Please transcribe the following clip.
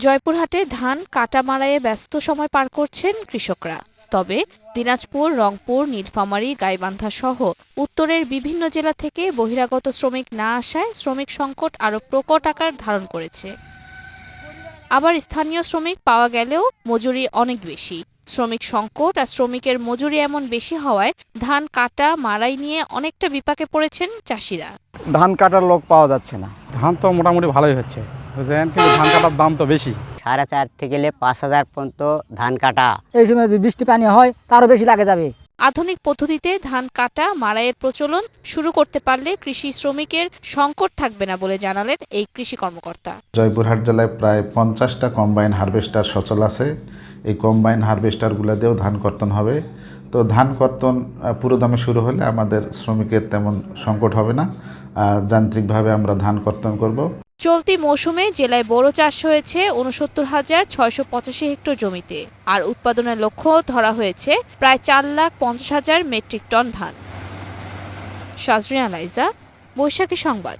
জয়পুরহাটে ধান কাটা মাড়াইয়ে ব্যস্ত সময় পার করছেন কৃষকরা। তবে দিনাজপুর, রংপুর, নীলফামারী, গাইবান্ধা সহ উত্তরের বিভিন্ন জেলা থেকে বহিরাগত শ্রমিক না আসায় শ্রমিক সংকট আরও প্রকট আকার ধারণ করেছে। আবার স্থানীয় শ্রমিক পাওয়া গেলেও মজুরি অনেক বেশি। শ্রমিক সংকট আর শ্রমিকের মজুরি এমন বেশি হওয়ায় ধান কাটা মাড়াই নিয়ে অনেকটা বিপাকে পড়েছেন চাষিরা। ধান কাটার লোক পাওয়া যাচ্ছে না। ধান তো মোটামুটি ভালোই হচ্ছে, বুঝলেন, কিন্তু ধান কাটার দাম তো বেশি। 4,500 থেকে 5,000 পর্যন্ত ধান কাটা। এই সময় যদি বৃষ্টি পানি হয় তারও বেশি লাগে যাবে। আধুনিক পদ্ধতিতে ধান কাটা মাড়াইয়ের প্রচলন শুরু করতে পারলে কৃষি শ্রমিকের সংকট থাকবে না বলে জানালেন এই কৃষি কর্মকর্তা। জয়পুরহাট জেলায় প্রায় 50টা কম্বাইন হারভেস্টার সচল আছে। এই কম্বাইন হারভেস্টারগুলো দিয়েও ধান কর্তন হবে। তো ধান কর্তন পুরোদমে শুরু হলে আমাদের শ্রমিকের তেমন সংকট হবে না। যান্ত্রিকভাবে আমরা ধান কর্তন করব। চলতি মৌসুমে জেলায় বোরো চাষ হয়েছে ৬৯,৬৮৫ হেক্টর জমিতে, আর উৎপাদনের লক্ষ্য ধরা হয়েছে প্রায় 4,50,000 মেট্রিক টন ধান। শাজরিয়া লাইজা, বৈশাখী সংবাদ।